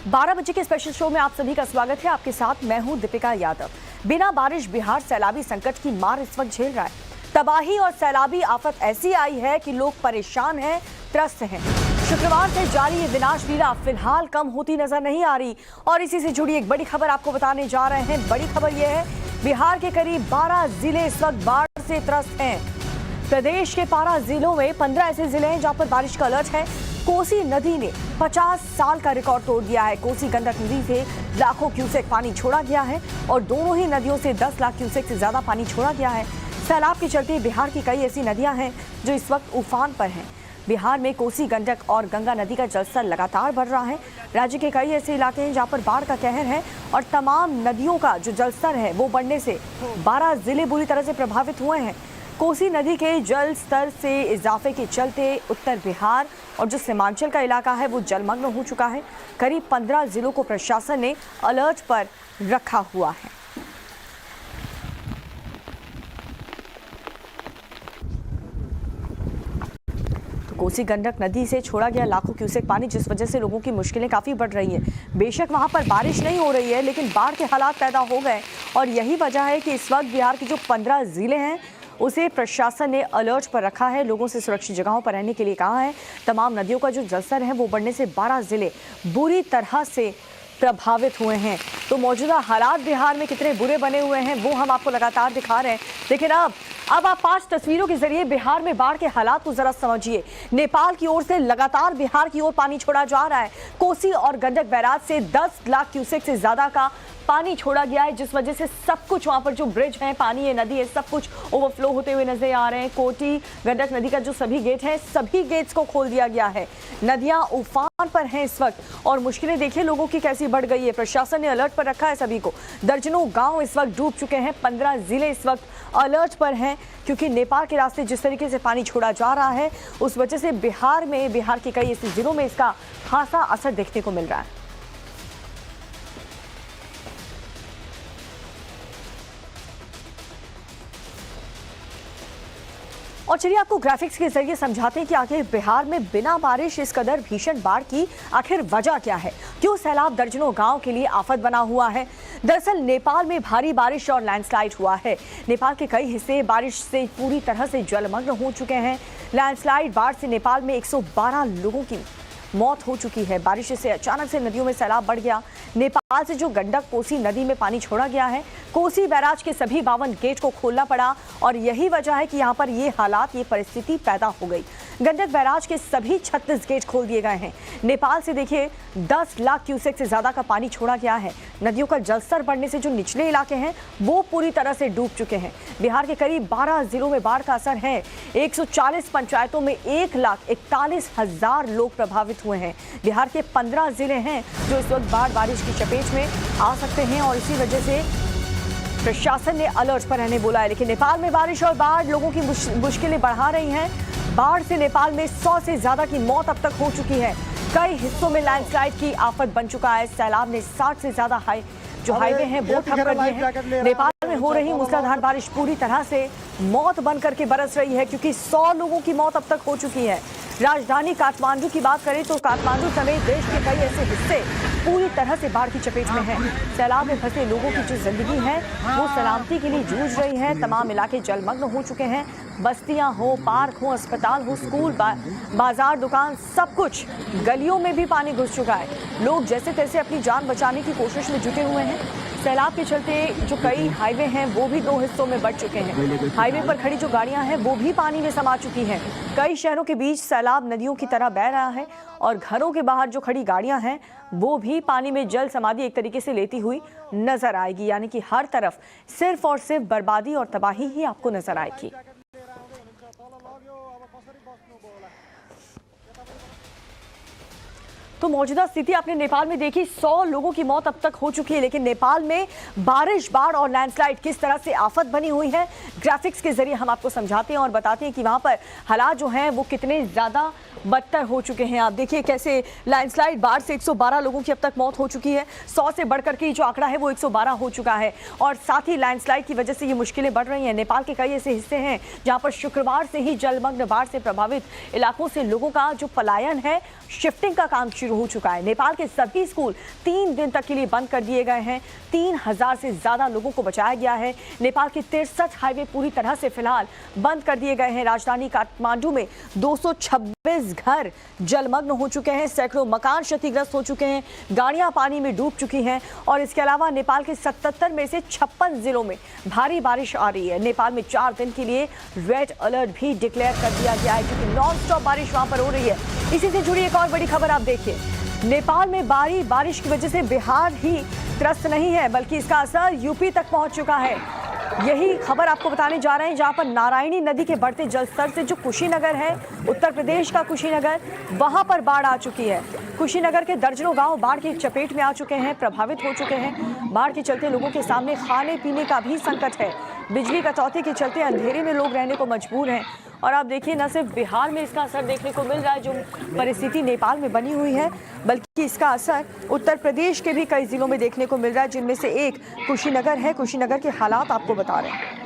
12 बजे के special show में आप सभी का स्वागत है। आपके साथ मैं हूं दीपिका यादव। बिना बारिश बिहार सैलाबी संकट की मार इस वक्त झेल रहा है। तबाही और सैलाबी आफत ऐसी आई है कि लोग परेशान हैं, त्रस्त हैं। शुक्रवार से जारी ये विनाश लीला फिलहाल कम होती नजर नहीं आ रही और इसी से जुड़ी एक बड़ी खबर आपको बताने जा रहे हैं। बड़ी खबर यह है, बिहार के करीब 12 जिले इस वक्त बाढ़ से त्रस्त हैं। प्रदेश के 12 जिलों में 15 ऐसे जिले हैं जहां पर बारिश का अलर्ट है। कोसी नदी ने 50 साल का रिकॉर्ड तोड़ दिया है। कोसी गंडक नदी से लाखों क्यूसेक पानी छोड़ा गया है और दोनों ही नदियों से 10 लाख क्यूसेक से ज्यादा पानी छोड़ा गया है। सैलाब के चलते बिहार की कई ऐसी नदियां हैं जो इस वक्त उफान पर हैं। बिहार में कोसी गंडक और गंगा नदी का जलस्तर लगातार बढ़ रहा है। राज्य के कई ऐसे इलाके हैं जहां पर बाढ़ का कहर है और तमाम नदियों का जो जलस्तर है वो बढ़ने से 12 जिले बुरी तरह से प्रभावित हुए हैं। कोसी नदी के जल स्तर से इजाफे के चलते उत्तर बिहार और जो सीमांचल का इलाका है वो जलमग्न हो चुका है। करीब 15 जिलों को प्रशासन ने अलर्ट पर रखा हुआ है। कोसी गंडक नदी से छोड़ा गया लाखों क्यूसेक पानी, जिस वजह से लोगों की मुश्किलें काफ़ी बढ़ रही हैं। बेशक वहां पर बारिश नहीं हो रही है, लेकिन बाढ़ के हालात पैदा हो गए और यही वजह है कि इस वक्त बिहार के जो 15 जिले हैं उसे प्रशासन ने अलर्ट पर रखा है। लोगों से सुरक्षित जगहों पर रहने के लिए कहा है। तमाम नदियों का जो जलस्तर है वो बढ़ने से 12 जिले बुरी तरह से प्रभावित हुए हैं। तो मौजूदा हालात बिहार में कितने बुरे बने हुए हैं वो हम आपको लगातार दिखा रहे हैं। लेकिन अब आप 5 तस्वीरों के जरिए बिहार में बाढ़ के हालात को जरा समझिए। नेपाल की ओर से लगातार बिहार की ओर पानी छोड़ा जा रहा है। कोसी और गंडक बैराज से 10 लाख क्यूसेक से ज्यादा का पानी छोड़ा गया है, जिस वजह से सब कुछ वहां पर जो ब्रिज है, पानी है, नदी है, सब कुछ ओवरफ्लो होते हुए नजर आ रहे हैं। कोटी गंडक नदी का जो सभी गेट हैं, सभी गेट्स को खोल दिया गया है। नदियां उफान पर हैं इस वक्त और मुश्किलें देखिए लोगों की कैसी बढ़ गई है। प्रशासन ने अलर्ट पर रखा है सभी को। दर्जनों गांव इस वक्त डूब चुके हैं। 15 जिले इस वक्त अलर्ट पर हैं क्योंकि नेपाल के रास्ते जिस तरीके से पानी छोड़ा जा रहा है उस वजह से बिहार के कई ऐसे जिलों में इसका खासा असर देखने को मिल रहा है। और चलिए आपको ग्राफिक्स के जरिए समझाते हैं कि आखिर बिहार में बिना बारिश इस कदर भीषण बाढ़ की आखिर वजह क्या है, क्यों सैलाब दर्जनों गांव के लिए आफत बना हुआ है। दरअसल नेपाल में भारी बारिश और लैंडस्लाइड हुआ है। नेपाल के कई हिस्से बारिश से पूरी तरह से जलमग्न हो चुके हैं। लैंडस्लाइड बाढ़ से नेपाल में 112 लोगों की मौत हो चुकी है। बारिश से अचानक से नदियों में सैलाब बढ़ गया। नेपाल से जो गंडक कोसी नदी में पानी छोड़ा गया है, कोसी बैराज के सभी 52 गेट को खोलना पड़ा और यही वजह है कि यहाँ पर ये हालात, ये परिस्थिति पैदा हो गई। गंडक बैराज के सभी 36 गेट खोल दिए गए हैं। नेपाल से देखिए 10 लाख क्यूसेक से ज्यादा का पानी छोड़ा गया है। नदियों का जलस्तर बढ़ने से जो निचले इलाके हैं वो पूरी तरह से डूब चुके हैं। बिहार के करीब 12 जिलों में बाढ़ का असर है। 140 पंचायतों में 1,41,000 लोग प्रभावित हुए हैं। बिहार के 15 जिले हैं जो इस वक्त बारिश की चपेट में आ सकते हैं और इसी वजह से प्रशासन ने अलर्ट पर रहने बोला है। लेकिन नेपाल में बारिश और बाढ़ लोगों की मुश्किलें बढ़ा रही हैं। बाढ़ से नेपाल में 100 से ज्यादा की मौत अब तक हो चुकी है। कई हिस्सों में लैंडस्लाइड की आफत बन चुका है। सैलाब ने 60 से ज्यादा हाईवे हैं वो ठप कर दिए हैं। नेपाल में हो रही मूसलाधार बारिश पूरी तरह से मौत बन करके बरस रही है क्योंकि 100 लोगों की मौत अब तक हो चुकी है। राजधानी काठमांडू की बात करें तो काठमांडू समेत देश के कई ऐसे हिस्से पूरी तरह से बाढ़ की चपेट में हैं। सैलाब में फंसे लोगों की जो जिंदगी है वो सलामती के लिए जूझ रही है। तमाम इलाके जलमग्न हो चुके हैं। बस्तियां हो, पार्क हो, अस्पताल हो, स्कूल, बाजार, दुकान, सब कुछ, गलियों में भी पानी घुस चुका है। लोग जैसे तैसे अपनी जान बचाने की कोशिश में जुटे हुए हैं। सैलाब के चलते जो कई हाईवे हैं वो भी 2 हिस्सों में बढ़ चुके हैं। हाईवे पर खड़ी जो गाड़ियां हैं वो भी पानी में समा चुकी हैं। कई शहरों के बीच सैलाब नदियों की तरह बह रहा है और घरों के बाहर जो खड़ी गाड़ियां हैं वो भी पानी में जल समाधि एक तरीके से लेती हुई नजर आएगी। यानी कि हर तरफ सिर्फ और सिर्फ बर्बादी और तबाही ही आपको नजर आएगी। तो मौजूदा स्थिति आपने नेपाल में देखी, 100 लोगों की मौत अब तक हो चुकी है। लेकिन नेपाल में बारिश, बाढ़ और लैंडस्लाइड किस तरह से आफत बनी हुई है, ग्राफिक्स के जरिए हम आपको समझाते हैं और बताते हैं कि वहां पर हालात जो हैं वो कितने ज्यादा बदतर हो चुके हैं। आप देखिए कैसे लैंडस्लाइड बाढ़ से 112 लोगों की अब तक मौत हो चुकी है। 100 से बढ़कर के जो आंकड़ा है वो 112 हो चुका है और साथ ही लैंडस्लाइड की वजह से ये मुश्किलें बढ़ रही हैं। नेपाल के कई ऐसे हिस्से हैं जहां पर शुक्रवार से ही जलमग्न बाढ़ से प्रभावित इलाकों से लोगों का जो पलायन है, शिफ्टिंग का काम शुरू शुरू हो चुका है। नेपाल के सभी स्कूल 3 दिन तक के लिए बंद कर दिए गए हैं। 3000 से ज्यादा लोगों को बचाया गया है। नेपाल के 63 हाईवे पूरी तरह से फिलहाल बंद कर दिए गए हैं। राजधानी काठमांडू में 226 घर जलमग्न हो चुके हैं, सैकड़ों मकान क्षतिग्रस्त हो चुके हैं, गाड़ियां पानी में डूब चुकी हैं और इसके अलावा नेपाल के 77 में से 56 जिलों में भारी बारिश आ रही है। नेपाल में 4 दिन के लिए रेड अलर्ट भी डिक्लेयर कर दिया गया है क्योंकि नॉन स्टॉप बारिश वहां पर हो रही है। इसी से जुड़ी एक और बड़ी खबर आप देखिए। नेपाल में भारी बारिश की वजह से बिहार ही त्रस्त नहीं है बल्कि इसका असर यूपी तक पहुंच चुका है। यही खबर आपको बताने जा रहे हैं जहां पर नारायणी नदी के बढ़ते जलस्तर से जो कुशीनगर है, उत्तर प्रदेश का कुशीनगर, वहां पर बाढ़ आ चुकी है। कुशीनगर के दर्जनों गांव बाढ़ की चपेट में आ चुके हैं, प्रभावित हो चुके हैं। बाढ़ के चलते लोगों के सामने खाने पीने का भी संकट है। बिजली कटौती के चलते अंधेरे में लोग रहने को मजबूर हैं। और आप देखिए, न सिर्फ बिहार में इसका असर देखने को मिल रहा है जो परिस्थिति नेपाल में बनी हुई है, बल्कि इसका असर उत्तर प्रदेश के भी कई जिलों में देखने को मिल रहा है, जिनमें से एक कुशीनगर है। कुशीनगर के हालात आपको बता रहे हैं।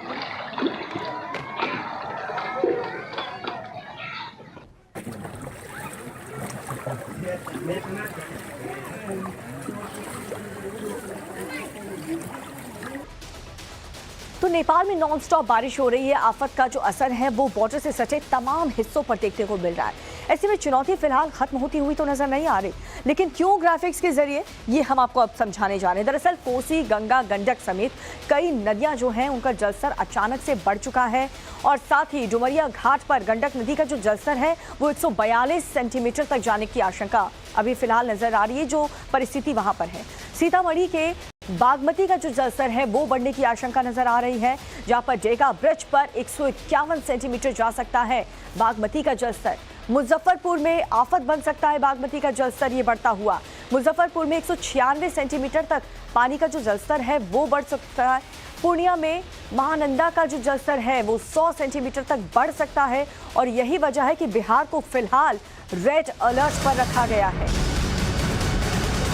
तो नेपाल में नॉनस्टॉप बारिश हो रही है। आफत का जो असर है वो बॉर्डर से सटे तमाम हिस्सों पर देखने को मिल रहा है। ऐसे में चुनौती फिलहाल खत्म होती हुई तो नजर नहीं आ रही, लेकिन क्यों ग्राफिक्स के जरिए ये हम आपको अब समझाने जा रहे हैं। दरअसल कोसी, गंगा, गंडक समेत कई नदियां जो हैं उनका जलस्तर अचानक से बढ़ चुका है और साथ ही डुमरिया घाट पर गंडक नदी का जो जलस्तर है वो 142 सेंटीमीटर तक जाने की आशंका अभी फिलहाल नजर आ रही है, जो परिस्थिति वहां पर है। सीतामढ़ी के बागमती का जो जलस्तर है वो बढ़ने की आशंका नजर आ रही है, जहां पर डेगा ब्रिज पर 151 सेंटीमीटर जा सकता है बागमती का जलस्तर। मुजफ्फरपुर में आफत बन सकता है बागमती का जलस्तर ये बढ़ता हुआ। मुजफ्फरपुर में 196 सेंटीमीटर तक पानी का जो जलस्तर है वो बढ़ सकता है। पूर्णिया में महानंदा का जो जलस्तर है वो 100 सेंटीमीटर तक बढ़ सकता है और यही वजह है कि बिहार को फिलहाल रेड अलर्ट पर रखा गया है।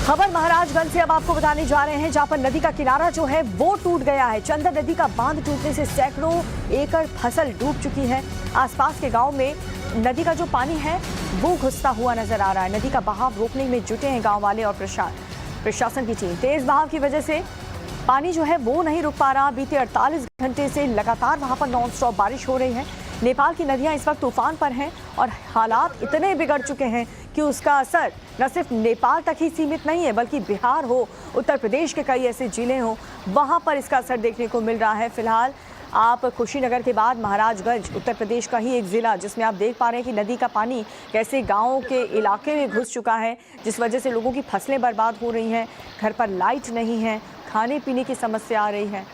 खबर महाराजगंज से अब आपको बताने जा रहे हैं, जहां पर नदी का किनारा जो है वो टूट गया है। चंदन नदी का बांध टूटने से सैकड़ों एकड़ फसल डूब चुकी है। आसपास के गांव में नदी का जो पानी है वो घुसता हुआ नजर आ रहा है। नदी का बहाव रोकने में जुटे हैं गांव वाले और प्रशासन की टीम। तेज बहाव की वजह से पानी जो है वो नहीं रुक पा रहा। बीते 48 घंटे से लगातार वहां पर नॉन स्टॉप बारिश हो रही है। नेपाल की नदियां इस वक्त तूफान पर हैं और हालात इतने बिगड़ चुके हैं कि उसका असर न सिर्फ नेपाल तक ही सीमित नहीं है, बल्कि बिहार हो, उत्तर प्रदेश के कई ऐसे जिले हों, वहां पर इसका असर देखने को मिल रहा है। फिलहाल आप कुशीनगर के बाद महाराजगंज उत्तर प्रदेश का ही एक ज़िला, जिसमें आप देख पा रहे हैं कि नदी का पानी कैसे गाँव के इलाके में घुस चुका है, जिस वजह से लोगों की फसलें बर्बाद हो रही हैं, घर पर लाइट नहीं है, खाने पीने की समस्या आ रही है।